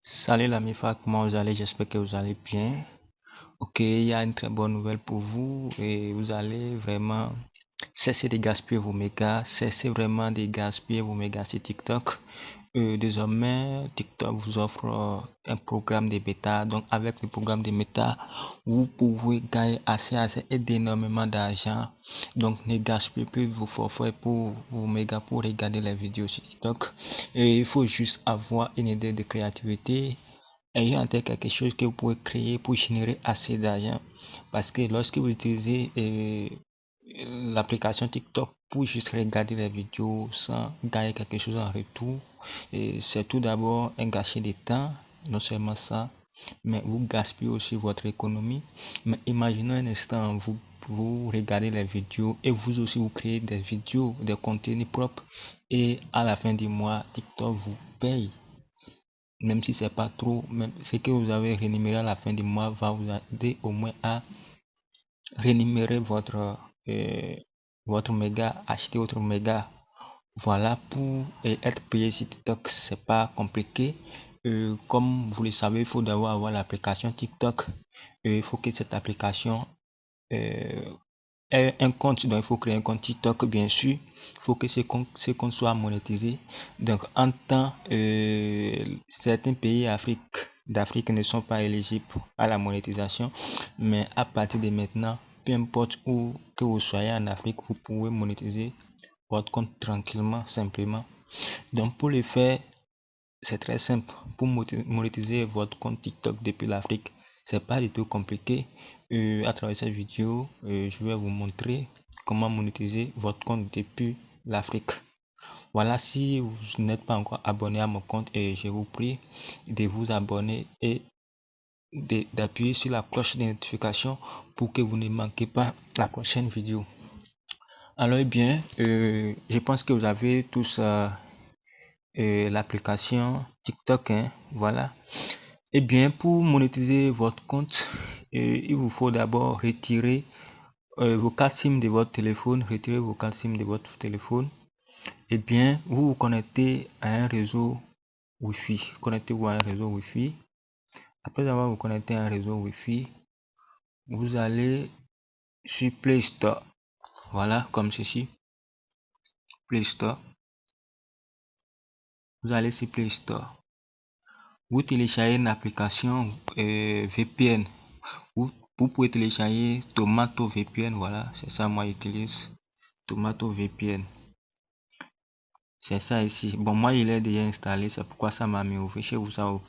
Salut l'ami Fa, comment vous allez? J'espère que vous allez bien. Ok, il y a une très bonne nouvelle pour vous et vous allez vraiment cesser de gaspiller vos mégas, cesser vraiment de gaspiller vos mégas sur TikTok. Désormais, TikTok vous offre un programme de bêta. Donc, avec le programme de bêta, vous pouvez gagner assez d'énormément d'argent. Donc, ne gaspillez plus vos forfaits pour vos mégas pour regarder les vidéos sur TikTok. Et il faut juste avoir une idée de créativité. Ayez en tête quelque chose que vous pouvez créer pour générer assez d'argent. Parce que lorsque vous utilisez l'application TikTok pour juste regarder les vidéos sans gagner quelque chose en retour, c'est tout d'abord un gâchis de temps. Non seulement ça, mais vous gaspillez aussi votre économie. Mais imaginez un instant, vous regardez les vidéos et vous aussi vous créez des vidéos, des contenus propres et à la fin du mois, TikTok vous paye. Même si c'est pas trop, même ce que vous avez rémunéré à la fin du mois va vous aider au moins à rémunérer votre méga, acheter votre méga. Voilà, pour être payé sur TikTok, c'est pas compliqué. Comme vous le savez, il faut d'abord avoir l'application TikTok. Il faut que cette application ait un compte. Donc, il faut créer un compte TikTok, bien sûr. Il faut que ce compte soit monétisé. Donc, en temps, certains pays d'Afrique ne sont pas éligibles à la monétisation. Mais à partir de maintenant, peu importe où que vous soyez en Afrique, vous pouvez monétiser votre compte tranquillement, simplement. Donc pour le faire, c'est très simple. Pour monétiser votre compte TikTok depuis l'Afrique, c'est pas du tout compliqué. À travers cette vidéo, je vais vous montrer comment monétiser votre compte depuis l'Afrique. Voilà, si vous n'êtes pas encore abonné à mon compte, et je vous prie de vous abonner et d'appuyer sur la cloche de notification pour que vous ne manquez pas la prochaine vidéo. Alors, eh bien, je pense que vous avez tous l'application TikTok, hein, voilà. Eh bien, pour monétiser votre compte, il vous faut d'abord retirer vos cartes SIM de votre téléphone. Retirer vos cartes SIM de votre téléphone. Eh bien, vous vous connectez à un réseau Wi-Fi. Connectez-vous à un réseau Wi-Fi. Après avoir vous connecté à un réseau Wi-Fi, vous allez sur Play Store. Voilà, comme ceci. Play Store. Vous allez sur Play Store. Vous téléchargez une application VPN. Vous pouvez télécharger Tomato VPN. Voilà, c'est ça, moi j'utilise Tomato VPN. C'est ça ici. Bon, moi il est déjà installé, c'est pourquoi ça m'a mis au fichier. Vous avez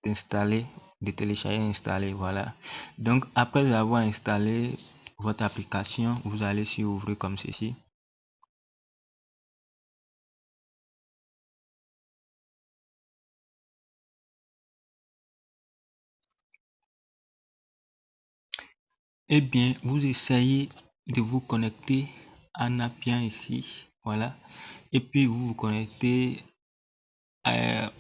d'installer, de télécharger, installer. Voilà. Donc, après avoir installé votre application, vous allez sur ouvrir comme ceci. Eh bien, vous essayez de vous connecter en appuyant ici. Voilà. Et puis, vous vous connectez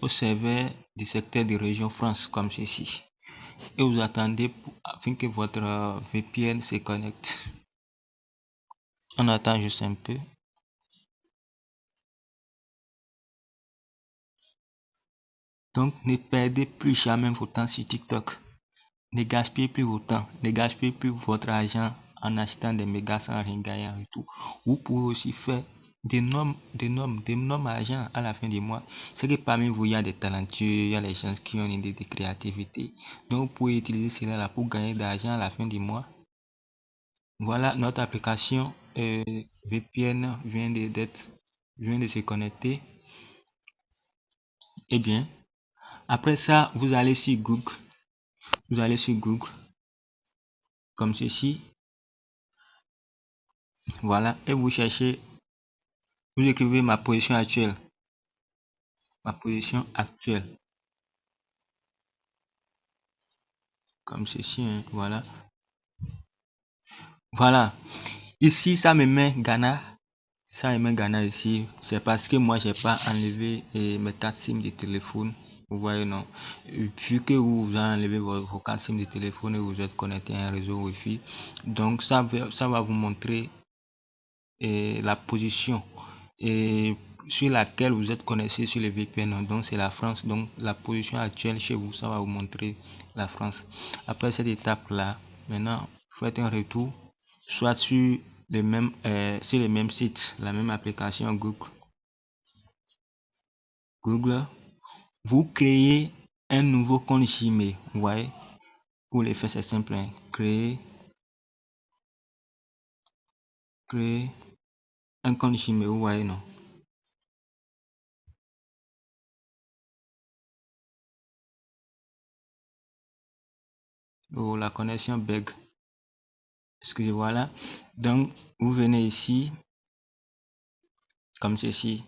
au serveur du secteur de région France comme ceci. Et vous attendez afin que votre VPN se connecte. On attend juste un peu. Donc, ne perdez plus jamais votre temps sur TikTok. Ne gaspillez plus votre temps. Ne gaspillez plus votre argent en achetant des mégas sans rien gagner et tout. Vous pouvez aussi faire d'énormes argent à la fin du mois. C'est que parmi vous, il y a des talentueux, il y a les gens qui ont une idée de créativité. Donc, vous pouvez utiliser cela là pour gagner de l'argent à la fin du mois. Voilà, notre application VPN vient de se connecter. Eh bien, après ça, vous allez sur Google. Vous allez sur Google, comme ceci. Voilà, et vous cherchez, vous écrivez ma position actuelle. Ma position actuelle. Comme ceci, hein, voilà. Voilà. Ici, ça me met Ghana. Ça me met Ghana ici. C'est parce que moi, j'ai pas enlevé mes cartes SIM de téléphone. Vous voyez, non. Vu que vous avez enlevé vos cartes SIM de téléphone et vous êtes connecté à un réseau Wi-Fi, donc ça va vous montrer la position et sur laquelle vous êtes connecté sur le VPN. Donc c'est la France. Donc la position actuelle chez vous, ça va vous montrer la France. Après cette étape là, maintenant faites un retour soit sur les mêmes sites, la même application Google. Vous créez un nouveau compte Gmail. Vous voyez, pour les faire c'est simple, hein. Créer un compte Gmail, vous voyez, non? Oh, la connexion bug. Excusez-moi là. Donc vous venez ici comme ceci.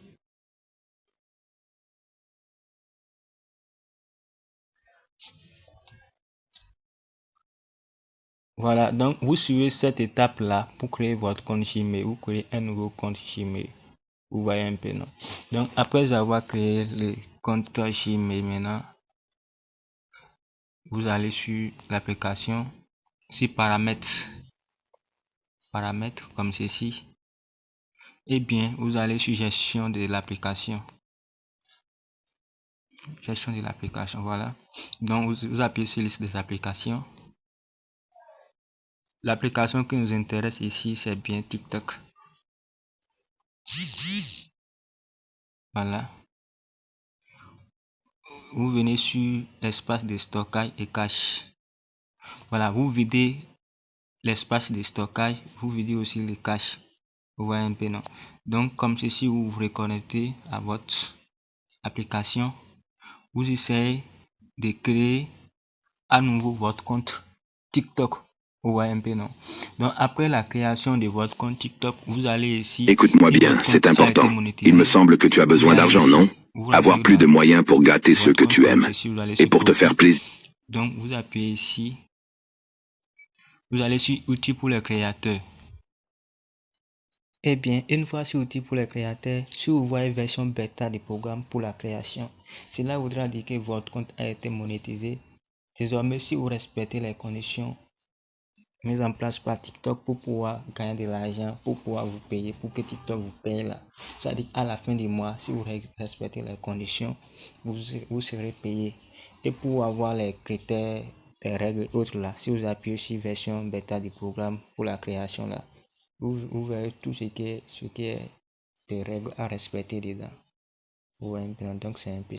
Voilà, donc vous suivez cette étape là pour créer votre compte Gmail. Vous créez un nouveau compte Gmail. Vous voyez un peu, non? Donc après avoir créé le compte Gmail, maintenant vous allez sur l'application, sur paramètres comme ceci. Et bien vous allez sur gestion de l'application. Voilà. Donc vous appuyez sur liste des applications. L'application qui nous intéresse ici, c'est bien TikTok. Voilà. Vous venez sur espace de stockage et cache. Voilà, vous videz l'espace de stockage, vous videz aussi le cache. Vous voyez un peu, non? Donc comme ceci, vous vous reconnectez à votre application. Vous essayez de créer à nouveau votre compte TikTok. Vous voyez un peu, non? Donc après la création de votre compte TikTok, vous allez ici. Écoute-moi bien, c'est important. Il me semble que tu as besoin d'argent, non? Avoir plus de moyens pour gâter ceux que tu aimes. Et pour te faire plaisir. Donc vous appuyez ici. Vous allez sur outils pour les créateurs. Eh bien, une fois sur outils pour les créateurs, si vous voyez version bêta du programme pour la création, cela voudra dire que votre compte a été monétisé. Désormais, si vous respectez les conditions mises en place par TikTok pour pouvoir gagner de l'argent, pour pouvoir vous payer, pour que TikTok vous paye là, c'est-à-dire à la fin du mois, si vous respectez les conditions, vous serez payé. Et pour avoir les critères, les règles autres là, si vous appuyez sur version bêta du programme pour la création là, vous verrez tout ce qui est des règles à respecter dedans. Ouais, donc c'est un peu